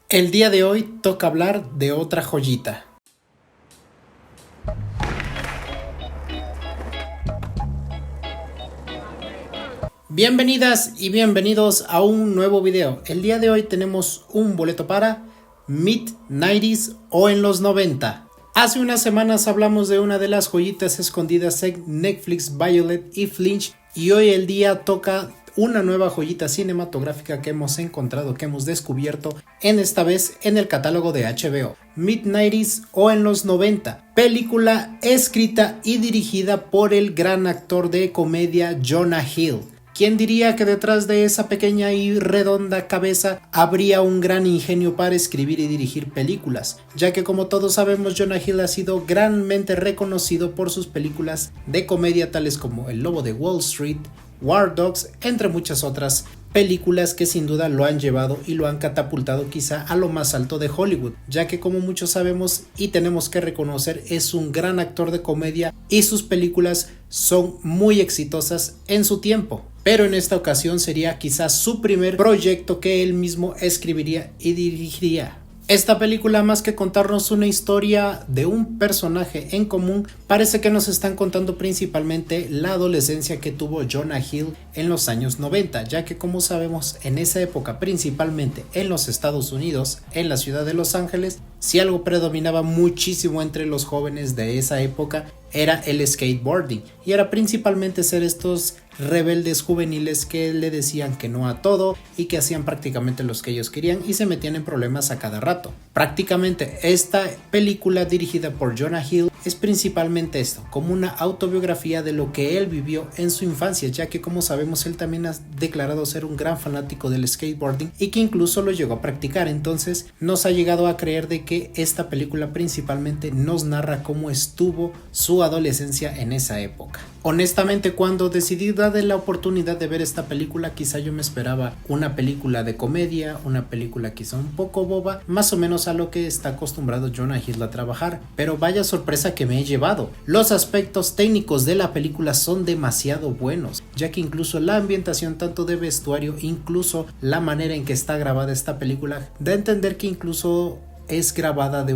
El día de hoy toca hablar de otra joyita. Bienvenidas y bienvenidos a un nuevo video. El día de hoy tenemos un boleto para Mid-90s o en los 90. Hace unas semanas hablamos de una de las joyitas escondidas en Netflix, Violet y Flinch, y hoy el día toca una nueva joyita cinematográfica que hemos encontrado, que hemos descubierto en esta vez en el catálogo de HBO. Mid-90s o en los 90, película escrita y dirigida por el gran actor de comedia Jonah Hill. ¿Quién diría que detrás de esa pequeña y redonda cabeza habría un gran ingenio para escribir y dirigir películas? Ya que, como todos sabemos, Jonah Hill ha sido grandemente reconocido por sus películas de comedia tales como El Lobo de Wall Street, War Dogs, entre muchas otras películas que sin duda lo han llevado y lo han catapultado quizá a lo más alto de Hollywood, ya que, como muchos sabemos y tenemos que reconocer, es un gran actor de comedia y sus películas son muy exitosas en su tiempo. Pero en esta ocasión sería quizás su primer proyecto que él mismo escribiría y dirigiría. Esta película, más que contarnos una historia de un personaje en común, parece que nos están contando principalmente la adolescencia que tuvo Jonah Hill en los años 90, ya que, como sabemos, en esa época, principalmente en los Estados Unidos, en la ciudad de Los Ángeles, si algo predominaba muchísimo entre los jóvenes de esa época era el skateboarding, y era principalmente ser estos rebeldes juveniles que le decían que no a todo y que hacían prácticamente lo que ellos querían y se metían en problemas a cada rato. Prácticamente esta película dirigida por Jonah Hill es principalmente esto, como una autobiografía de lo que él vivió en su infancia, ya que, como sabemos, él también ha declarado ser un gran fanático del skateboarding y que incluso lo llegó a practicar. Entonces nos ha llegado a creer de que esta película principalmente nos narra cómo estuvo su adolescencia en esa época. Honestamente, cuando decidí darle la oportunidad de ver esta película, quizá yo me esperaba una película de comedia, una película quizá un poco boba, más o menos a lo que está acostumbrado Jonah Hill a trabajar, pero vaya sorpresa que me he llevado. Los aspectos técnicos de la película son demasiado buenos, ya que incluso la ambientación tanto de vestuario, incluso la manera en que está grabada esta película, da a entender que incluso es grabada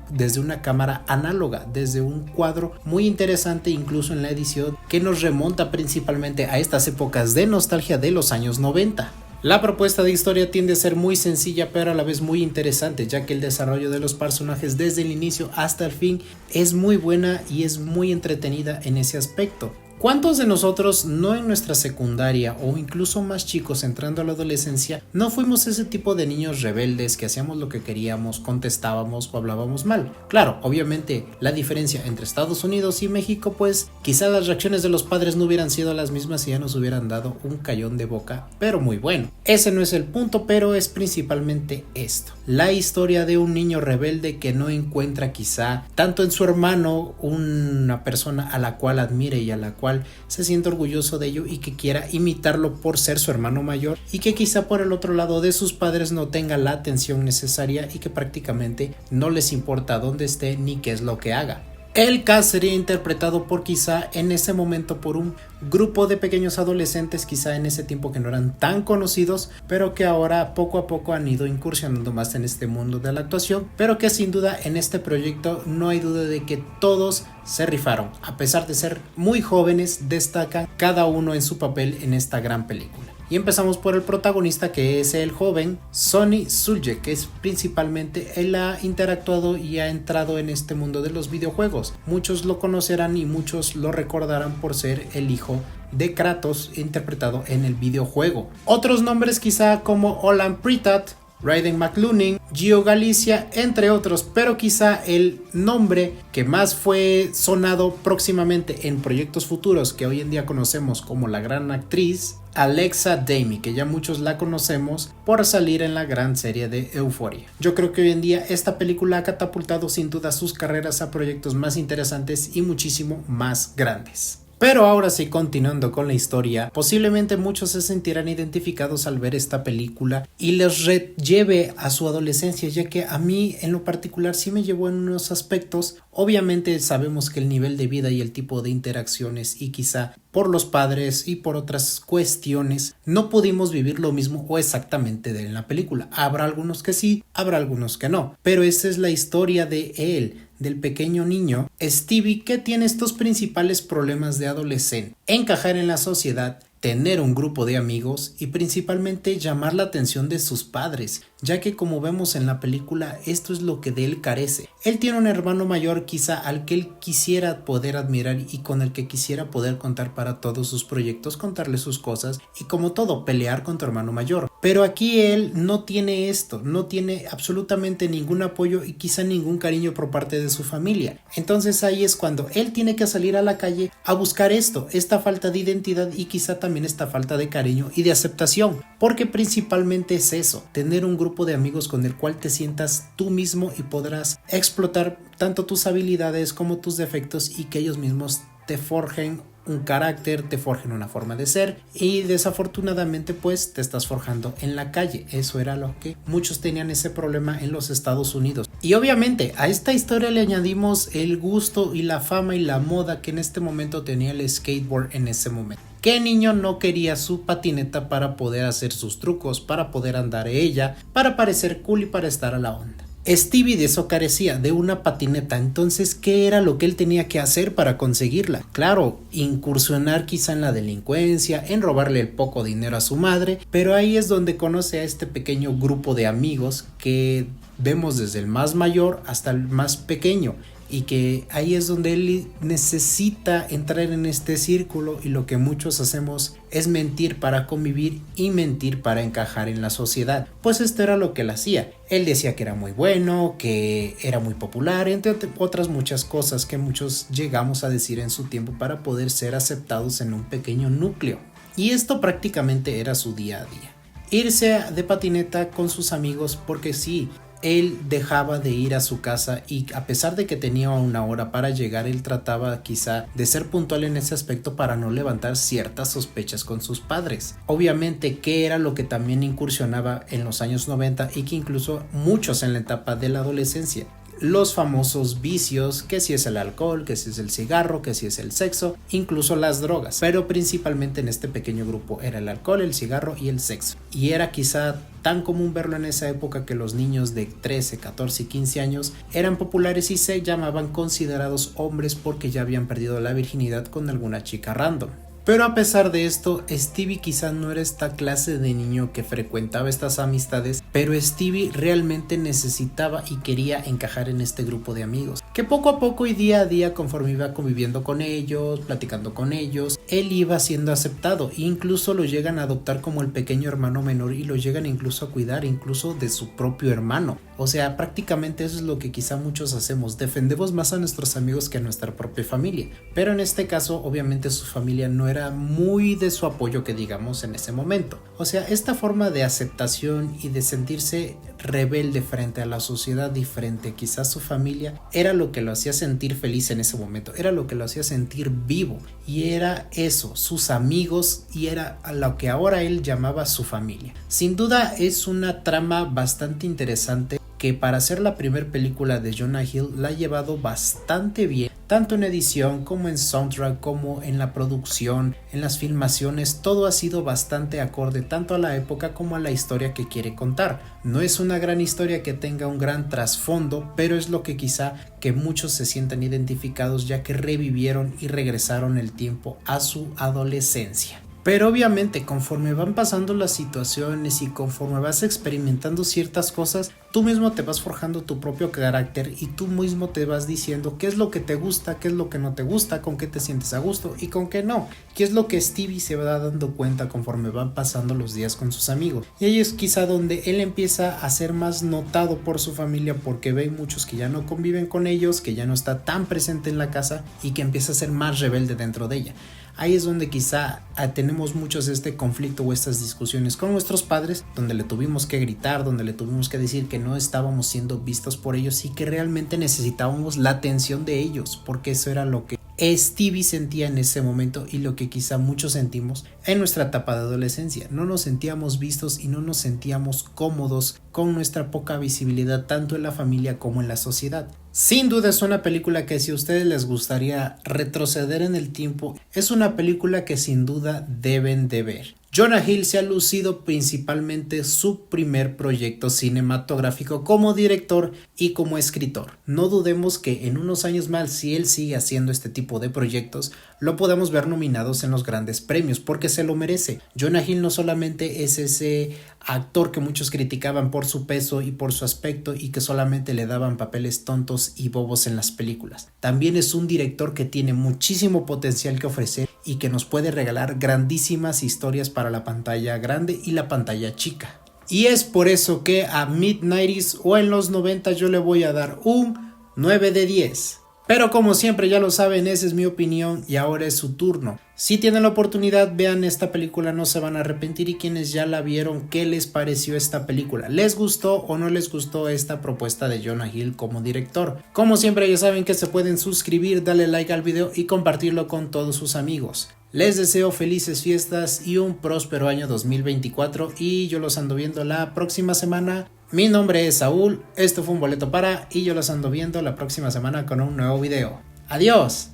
desde una cámara análoga, desde un cuadro muy interesante, incluso en la edición, que nos remonta principalmente a estas épocas de nostalgia de los años 90. La propuesta de historia tiende a ser muy sencilla, pero a la vez muy interesante, ya que el desarrollo de los personajes desde el inicio hasta el fin es muy buena y es muy entretenida en ese aspecto. ¿Cuántos de nosotros, no en nuestra secundaria o incluso más chicos entrando a la adolescencia, no fuimos ese tipo de niños rebeldes que hacíamos lo que queríamos, contestábamos o hablábamos mal? Claro, obviamente la diferencia entre Estados Unidos y México, pues quizá las reacciones de los padres no hubieran sido las mismas y ya nos hubieran dado un callón de boca, pero muy bueno. Ese no es el punto, pero es principalmente esto: la historia de un niño rebelde que no encuentra quizá tanto en su hermano una persona a la cual admire y a la cual se siente orgulloso de ello y que quiera imitarlo por ser su hermano mayor, y que quizá por el otro lado de sus padres no tenga la atención necesaria y que prácticamente no les importa dónde esté ni qué es lo que haga. El cast sería interpretado por quizá en ese momento por un grupo de pequeños adolescentes, quizá en ese tiempo que no eran tan conocidos, pero que ahora poco a poco han ido incursionando más en este mundo de la actuación, pero que sin duda en este proyecto no hay duda de que todos se rifaron. A pesar de ser muy jóvenes, destacan cada uno en su papel en esta gran película. Y empezamos por el protagonista, que es el joven Sonny Sulje, que es principalmente él ha interactuado y ha entrado en este mundo de los videojuegos. Muchos lo conocerán y muchos lo recordarán por ser el hijo de Kratos interpretado en el videojuego. Otros nombres quizá como Olan Pritat, Raiden McLuhan, Gio Galicia, entre otros, pero quizá el nombre que más fue sonado próximamente en proyectos futuros que hoy en día conocemos como la gran actriz Alexa Damie, que ya muchos la conocemos por salir en la gran serie de Euphoria. Yo creo que hoy en día esta película ha catapultado sin duda sus carreras a proyectos más interesantes y muchísimo más grandes. Pero ahora sí, continuando con la historia, posiblemente muchos se sentirán identificados al ver esta película y les lleve a su adolescencia, ya que a mí en lo particular sí me llevó en unos aspectos Obviamente sabemos que el nivel de vida y el tipo de interacciones y quizá por los padres y por otras cuestiones no pudimos vivir lo mismo o exactamente de en la película. Habrá algunos que sí, habrá algunos que no, pero esa es la historia de él, del pequeño niño Stevie, que tiene estos principales problemas de adolescente: encajar en la sociedad, tener un grupo de amigos y principalmente llamar la atención de sus padres, ya que como vemos en la película esto es lo que de él carece. Él tiene un hermano mayor quizá al que él quisiera poder admirar y con el que quisiera poder contar para todos sus proyectos, contarle sus cosas y como todo pelear con tu hermano mayor. Pero aquí él no tiene esto, no tiene absolutamente ningún apoyo y quizá ningún cariño por parte de su familia. Entonces ahí es cuando él tiene que salir a la calle a buscar esto, esta falta de identidad y quizá también esta falta de cariño y de aceptación, porque principalmente es eso, tener un grupo de amigos con el cual te sientas tú mismo y podrás explotar tanto tus habilidades como tus defectos y que ellos mismos te forjen un carácter, te forjen una forma de ser y desafortunadamente pues te estás forjando en la calle. Eso era lo que muchos tenían ese problema en los Estados Unidos. Y obviamente a esta historia le añadimos el gusto y la fama y la moda que en este momento tenía el skateboard en ese momento. ¿Qué niño no quería su patineta para poder hacer sus trucos, para poder andar ella, para parecer cool y para estar a la onda? Stevie de eso carecía, de una patineta. Entonces, ¿qué era lo que él tenía que hacer para conseguirla? Claro, incursionar quizá en la delincuencia, en robarle el poco dinero a su madre, pero ahí es donde conoce a este pequeño grupo de amigos que vemos desde el más mayor hasta el más pequeño. Y que ahí es donde él necesita entrar en este círculo y lo que muchos hacemos es mentir para convivir y mentir para encajar en la sociedad. Pues esto era lo que él hacía. Él decía que era muy bueno, que era muy popular, entre otras muchas cosas que muchos llegamos a decir en su tiempo para poder ser aceptados en un pequeño núcleo. Y esto prácticamente era su día a día. Irse de patineta con sus amigos porque sí, él dejaba de ir a su casa y a pesar de que tenía una hora para llegar, él trataba quizá de ser puntual en ese aspecto para no levantar ciertas sospechas con sus padres. Obviamente, ¿qué era lo que también incursionaba en los años 90 y que incluso muchos en la etapa de la adolescencia? Los famosos vicios, que si es el alcohol, que si es el cigarro, que si es el sexo, incluso las drogas, pero principalmente en este pequeño grupo era el alcohol, el cigarro y el sexo. Y era quizá tan común verlo en esa época que los niños de 13, 14 y 15 años eran populares y se llamaban considerados hombres porque ya habían perdido la virginidad con alguna chica random. Pero a pesar de esto, Stevie quizá no era esta clase de niño que frecuentaba estas amistades, pero Stevie realmente necesitaba y quería encajar en este grupo de amigos, que poco a poco y día a día, conforme iba conviviendo con ellos, platicando con ellos, él iba siendo aceptado e incluso lo llegan a adoptar como el pequeño hermano menor y lo llegan incluso a cuidar incluso de su propio hermano. O sea, prácticamente eso es lo que quizá muchos hacemos, defendemos más a nuestros amigos que a nuestra propia familia, pero en este caso obviamente su familia no era muy de su apoyo que digamos en ese momento. O sea, esta forma de aceptación y de sentirse rebelde frente a la sociedad y frente quizás su familia era lo que lo hacía sentir feliz en ese momento, era lo que lo hacía sentir vivo y era eso, sus amigos y era a lo que ahora él llamaba su familia. Sin duda es una trama bastante interesante que para ser la primera película de Jonah Hill la ha llevado bastante bien, tanto en edición como en soundtrack, como en la producción, en las filmaciones, todo ha sido bastante acorde tanto a la época como a la historia que quiere contar. No es una gran historia que tenga un gran trasfondo, pero es lo que quizá que muchos se sientan identificados ya que revivieron y regresaron el tiempo a su adolescencia. Pero obviamente conforme van pasando las situaciones y conforme vas experimentando ciertas cosas, tú mismo te vas forjando tu propio carácter y tú mismo te vas diciendo qué es lo que te gusta, qué es lo que no te gusta, con qué te sientes a gusto y con qué no. Qué es lo que Stevie se va dando cuenta conforme van pasando los días con sus amigos. Y ahí es quizá donde él empieza a ser más notado por su familia porque ve muchos que ya no conviven con ellos, que ya no está tan presente en la casa y que empieza a ser más rebelde dentro de ella. Ahí es donde quizá tenemos muchos este conflicto o estas discusiones con nuestros padres, donde le tuvimos que gritar, donde le tuvimos que decir que no estábamos siendo vistos por ellos y que realmente necesitábamos la atención de ellos, porque eso era lo que Stevie sentía en ese momento y lo que quizá muchos sentimos en nuestra etapa de adolescencia. No nos sentíamos vistos y no nos sentíamos cómodos con nuestra poca visibilidad tanto en la familia como en la sociedad. Sin duda es una película que si a ustedes les gustaría retroceder en el tiempo, es una película que sin duda deben de ver. Jonah Hill se ha lucido principalmente su primer proyecto cinematográfico como director y como escritor. No dudemos que en unos años más, si él sigue haciendo este tipo de proyectos, lo podamos ver nominados en los grandes premios, porque se lo merece. Jonah Hill no solamente es ese actor que muchos criticaban por su peso y por su aspecto y que solamente le daban papeles tontos y bobos en las películas. También es un director que tiene muchísimo potencial que ofrecer y que nos puede regalar grandísimas historias para la pantalla grande y la pantalla chica. Y es por eso que a Mid-90s o en los 90 yo le voy a dar un 9 de 10. Pero como siempre ya lo saben, esa es mi opinión y ahora es su turno. Si tienen la oportunidad, vean esta película, no se van a arrepentir, y quienes ya la vieron, ¿qué les pareció esta película? ¿Les gustó o no les gustó esta propuesta de Jonah Hill como director? Como siempre ya saben que se pueden suscribir, darle like al video y compartirlo con todos sus amigos. Les deseo felices fiestas y un próspero año 2024 y yo los ando viendo la próxima semana. Mi nombre es Saúl, esto fue un boleto para y yo los ando viendo la próxima semana con un nuevo video. ¡Adiós!